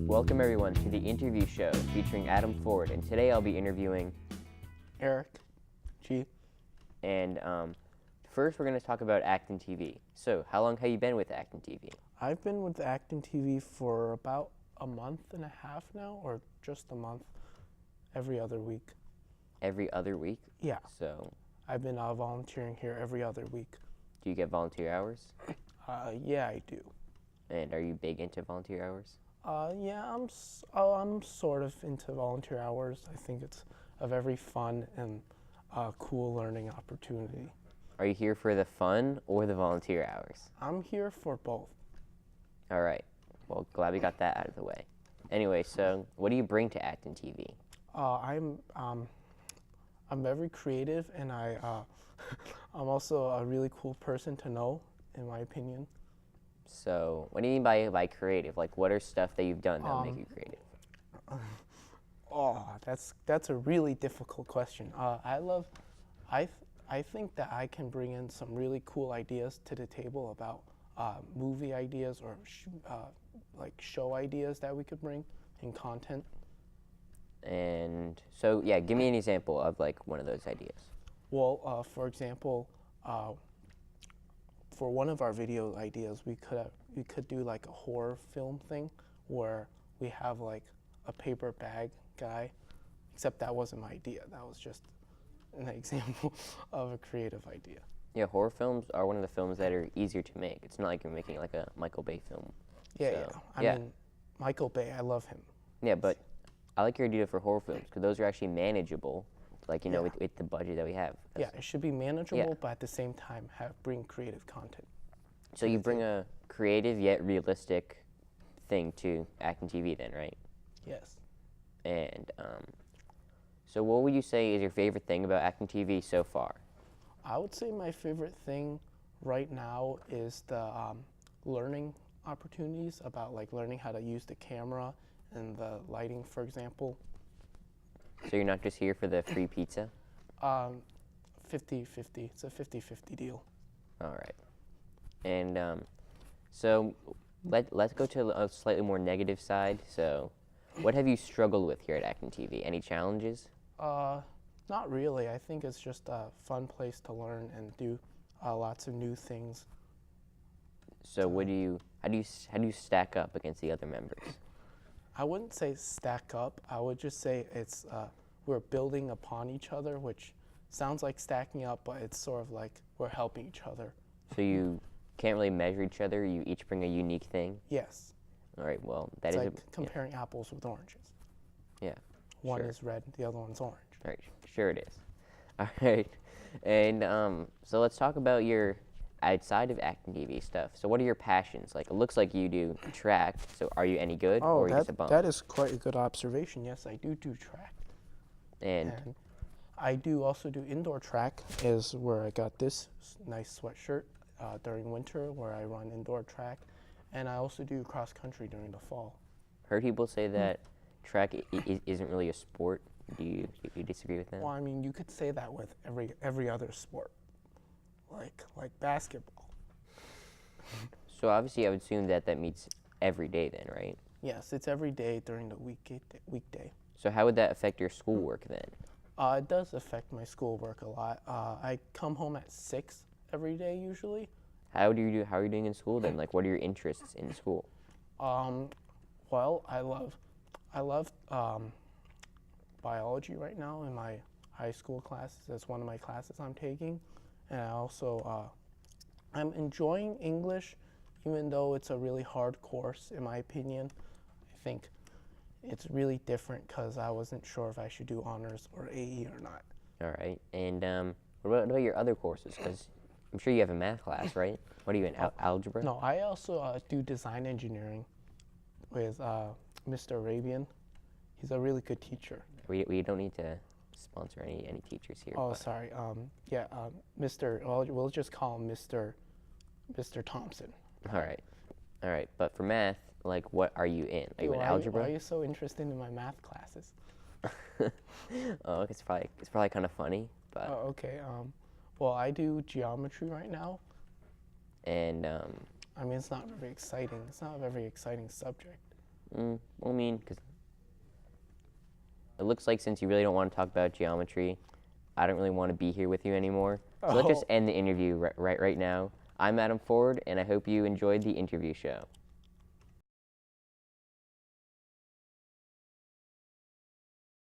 Welcome everyone to the interview show featuring Adam Ford, and today I'll be interviewing Eric G. And first we're going to talk about ActonTV. So, how long have you been with ActonTV? I've been with ActonTV for about a month and a half now, or just a month, every other week. Every other week? Yeah. So, I've been volunteering here every other week. do you get volunteer hours? Yeah, I do. And are you big into volunteer hours? Yeah, I'm sort of into volunteer hours. I think it's a very fun and cool learning opportunity. Are you here for the fun or the volunteer hours? I'm here for both. All right. Well, glad we got that out of the way. Anyway, so what do you bring to ActonTV? I'm very creative, and I'm also a really cool person to know, in my opinion. So, what do you mean by creative? Like, what are stuff that you've done that will make you creative? That's a really difficult question. I think that I can bring in some really cool ideas to the table about movie ideas or like show ideas that we could bring in content. And so, yeah, give me an example of like one of those ideas. Well, for example, for one of our video ideas, we could do like a horror film thing where we have like a paper bag guy, except that wasn't my idea. That was just an example of a creative idea. Yeah, horror films are one of the films that are easier to make. It's not like you're making like a Michael Bay film. Yeah, So, yeah. I mean, Michael Bay, I love him. Yeah, but I like your idea for horror films because those are actually manageable, like, you know, Yeah. with the budget that we have. Yeah, it should be manageable, Yeah. but at the same time, bring creative content. So you bring a creative yet realistic thing to ActonTV then, right? Yes. And so what would you say is your favorite thing about ActonTV so far? I would say my favorite thing right now is the learning opportunities about like learning how to use the camera and the lighting, for example. So you're not just here for the free pizza? 50-50. It's a 50-50 deal. All right. And so let's go to a slightly more negative side. So what have you struggled with here at ActonTV? Any challenges? Not really. I think it's just a fun place to learn and do lots of new things. So how do you stack up against the other members? I wouldn't say stack up. I would just say it's we're building upon each other, which sounds like stacking up, but it's sort of like we're helping each other. So you can't really measure each other. You each bring a unique thing. Yes. All right. Well, that It's is like comparing apples with oranges. Yeah. One Sure. is red, the other one's orange. All right. Sure it is. All right. And so let's talk about your outside of ActonTV stuff. So what are your passions? Like, it looks like you do track. So are you any good, or are you just a bum? that is quite a good observation. Yes, I do track. And I do also do indoor track, is where I got this nice sweatshirt during winter where I run indoor track. And I also do cross country during the fall. heard people say that track isn't really a sport. Do you disagree with that? Well, I mean, you could say that with every other sport, like basketball. So obviously I would assume that meets every day then, right? Yes, it's every day during the weekday. So how would that affect your schoolwork then? It does affect my schoolwork a lot. I come home at 6 every day usually. How are you doing in school then? Like, what are your interests in school? Well, I love biology right now in my high school classes. That's one of my classes I'm taking, and I also I'm enjoying English, even though it's a really hard course in my opinion. I think it's really different because I wasn't sure if I should do honors or AE or not. All right. And what about your other courses? Because I'm sure you have a math class, right? What are you in, algebra? No, I also do design engineering with Mr. Arabian. He's a really good teacher. We don't need to sponsor any teachers here. Oh, but- sorry. Mr. Well, we'll just call him Mr. Thompson. All right. But for math, like, what are you in? Are you in Why algebra? Why are you so interested in my math classes? Oh, it's probably kind of funny, but Oh, okay. Well, I do geometry right now. and I mean, it's not very exciting. It's not a very exciting subject. Well, I mean, because it looks like since you really don't want to talk about geometry, I don't really want to be here with you anymore. So let's just end the interview right now. I'm Adam Ford, and I hope you enjoyed the interview show.